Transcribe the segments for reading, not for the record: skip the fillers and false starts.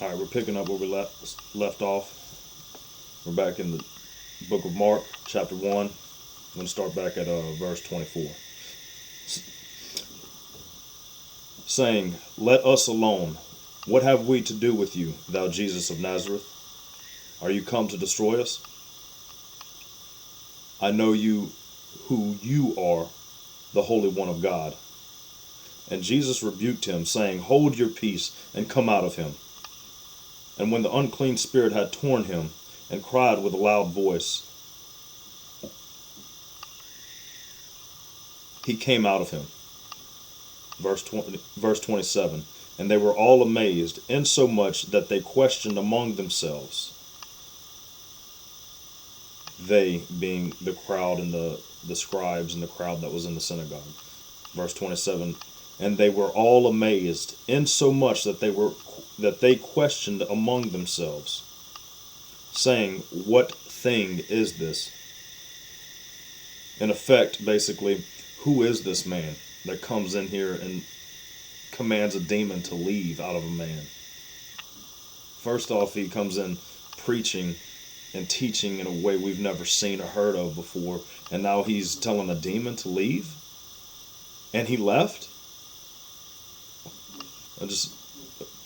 All right, we're picking up where we left off. We're back in the book of Mark, chapter 1. I'm going to start back at verse 24. Saying, "Let us alone. What have we to do with you, thou Jesus of Nazareth? Are you come to destroy us? I know you who you are, the Holy One of God." And Jesus rebuked him, saying, "Hold your peace, and come out of him." And when the unclean spirit had torn him, and cried with a loud voice, he came out of him. Verse 27. And they were all amazed, insomuch that they questioned among themselves. They being the crowd and the scribes and the crowd that was in the synagogue. Verse 27. And they were all amazed, insomuch that they questioned among themselves, saying, "What thing is this?" In effect, basically, who is this man that comes in here and commands a demon to leave out of a man? First off, he comes in preaching and teaching in a way we've never seen or heard of before, and now he's telling a demon to leave? And he left? I just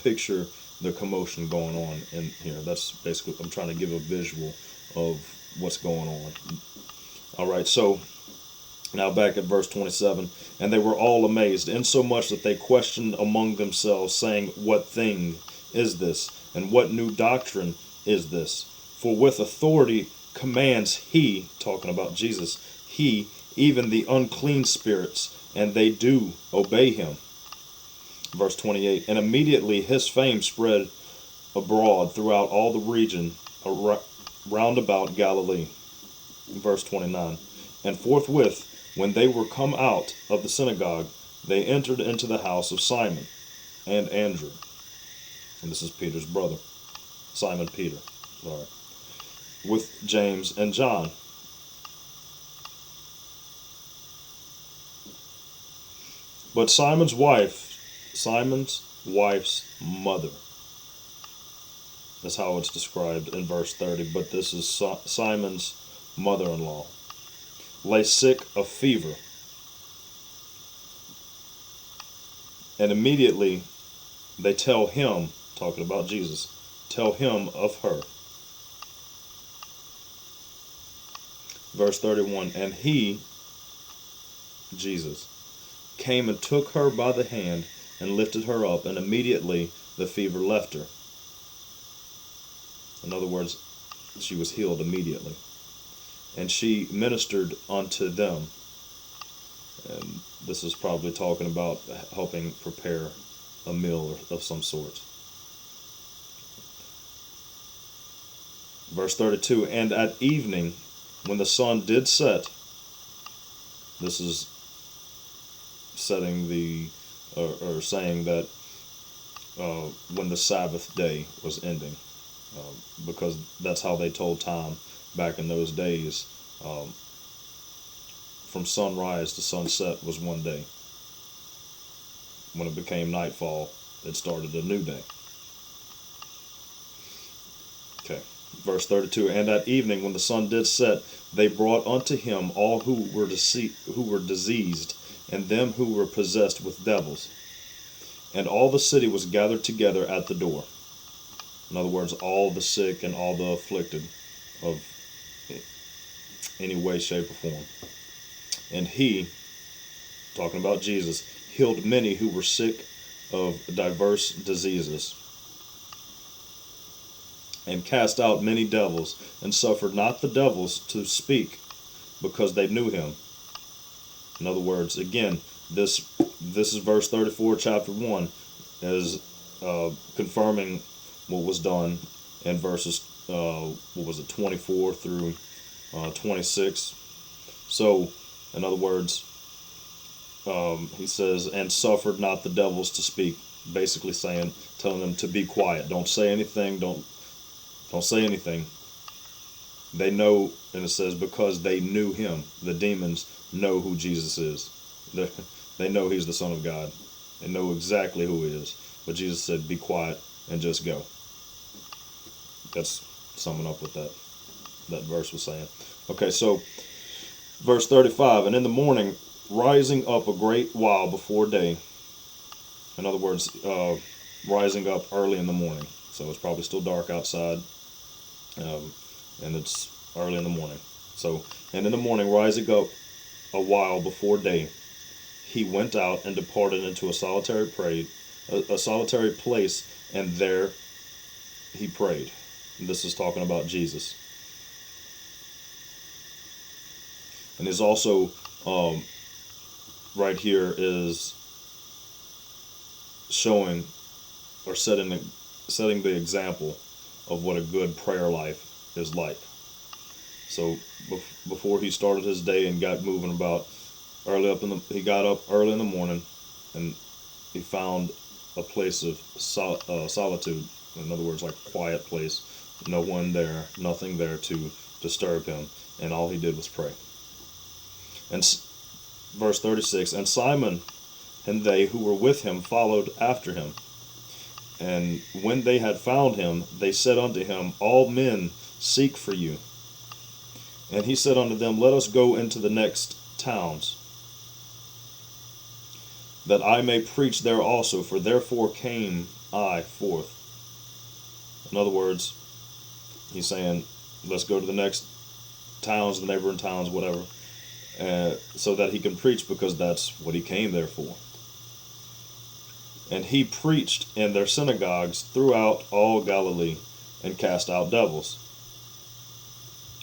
picture the commotion going on in here. That's basically, I'm trying to give a visual of what's going on. All right, so now back at verse 27. And they were all amazed, insomuch that they questioned among themselves, saying, "What thing is this? And what new doctrine is this? For with authority commands he," talking about Jesus, "he, even the unclean spirits, and they do obey him." Verse 28. And immediately his fame spread abroad throughout all the region round about Galilee. Verse 29. And forthwith, when they were come out of the synagogue, they entered into the house of Simon and Andrew. And this is Peter's brother, Simon Peter, sorry, with James and John. But Simon's wife's mother. That's how it's described in verse 30. But this is Simon's mother-in-law. Lay sick of fever. And immediately they tell him, talking about Jesus, tell him of her. Verse 31. And he, Jesus, came and took her by the hand and lifted her up, and immediately the fever left her. In other words, she was healed immediately. And she ministered unto them. And this is probably talking about helping prepare a meal of some sort. Verse 32. And at evening, when the sun did set, this is setting the, or saying that when the Sabbath day was ending, because that's how they told time back in those days. From sunrise to sunset was one day. When it became nightfall, it started a new day. Okay, verse 32. And at evening, when the sun did set, they brought unto him all who were diseased, and them who were possessed with devils. And all the city was gathered together at the door. In other words, all the sick and all the afflicted of any way, shape, or form. And he, talking about Jesus, healed many who were sick of diverse diseases, and cast out many devils, and suffered not the devils to speak, because they knew him. In other words, again, this is verse 34, chapter 1, is confirming what was done in verses 24 through 26. So, in other words, he says, and suffered not the devils to speak, basically telling them to be quiet, don't say anything, don't say anything. They know, and it says, because they knew him. The demons know who Jesus is. They know he's the Son of God. They know exactly who he is. But Jesus said, be quiet and just go. That's summing up what that verse was saying. Okay, so verse 35, and in the morning, rising up a great while before day. In other words, rising up early in the morning. So it's probably still dark outside, and it's early in the morning. So, and in the morning, rising up a while before day, he went out and departed into a solitary place, and there he prayed. And this is talking about Jesus. And there's also right here is showing or setting the example of what a good prayer life is like. So before he started his day and got moving about, he got up early in the morning, and he found a place of solitude. In other words, like a quiet place, no one there, nothing there to disturb him, and all he did was pray. And verse 36, and Simon and they who were with him followed after him. And when they had found him, they said unto him, all men seek for you. And he said unto them, let us go into the next towns, that I may preach there also, for therefore came I forth. In other words, he's saying, let's go to the next towns, the neighboring towns, whatever, so that he can preach, because that's what he came there for. And he preached in their synagogues throughout all Galilee, and cast out devils.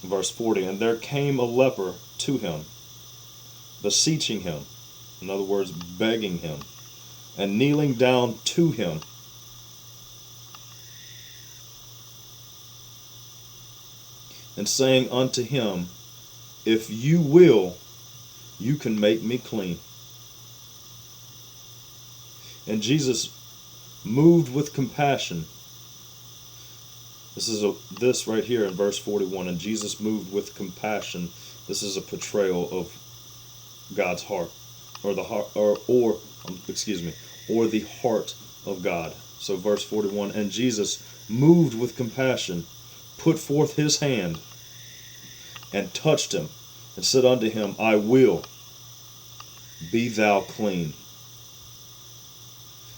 Verse 40, and there came a leper to him, beseeching him, in other words, begging him, and kneeling down to him, and saying unto him, if you will, you can make me clean. And Jesus, moved with compassion, this right here in verse 41, and Jesus moved with compassion. This is a portrayal of God's heart, or the heart, or the heart of God. So verse 41, and Jesus, moved with compassion, put forth his hand and touched him, and said unto him, I will, be thou clean.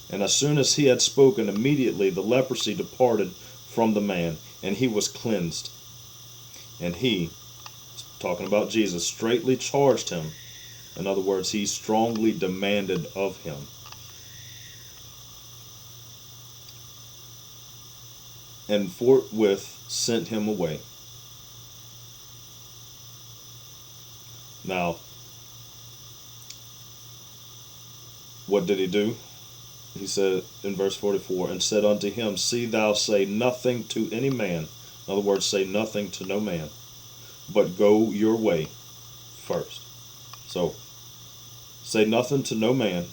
And as soon as he had spoken, immediately the leprosy departed from the man, and he was cleansed. And he, talking about Jesus, straightly charged him. In other words, he strongly demanded of him. And forthwith sent him away. Now, what did he do? He said in verse 44, and said unto him, see thou say nothing to any man. In other words, say nothing to no man, but go your way first. So, say nothing to no man,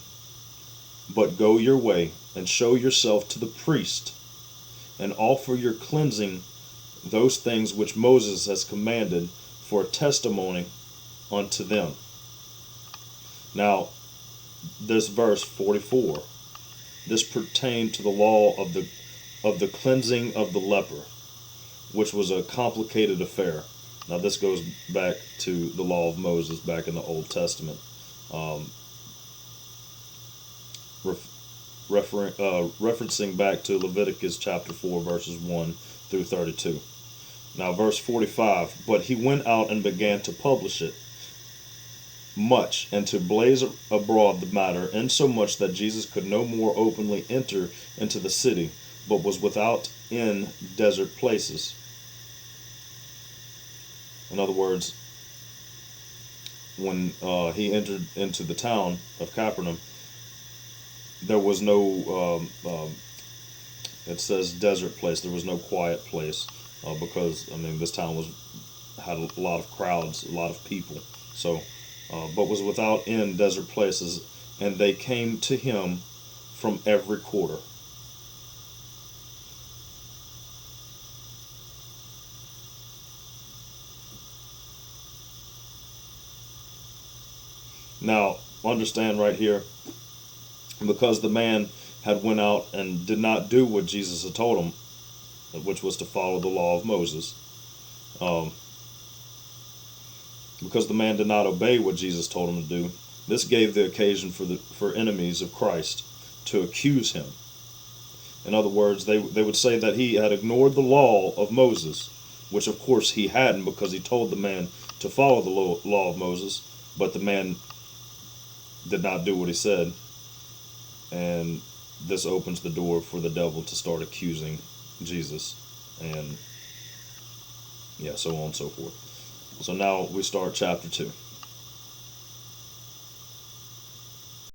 but go your way, and show yourself to the priest, and offer your cleansing those things which Moses has commanded for a testimony unto them. Now, this verse 44, this pertained to the law of the cleansing of the leper, which was a complicated affair. Now this goes back to the law of Moses back in the Old Testament, referencing back to Leviticus chapter 4 verses 1 through 32. Now verse 45, but he went out and began to publish it much, and to blaze abroad the matter, insomuch that Jesus could no more openly enter into the city, but was without in desert places. In other words, when he entered into the town of Capernaum, there was no, it says desert place, there was no quiet place, because, I mean, this town had a lot of crowds, a lot of people, so, but was without in desert places, and they came to him from every quarter. Now, understand right here, because the man had went out and did not do what Jesus had told him, which was to follow the law of Moses. Um, because the man did not obey what Jesus told him to do, this gave the occasion for enemies of Christ to accuse him. In other words, they would say that he had ignored the law of Moses, which of course he hadn't, because he told the man to follow the law of Moses, but the man did not do what he said. And this opens the door for the devil to start accusing Jesus, and yeah, so on and so forth. So now we start chapter 2.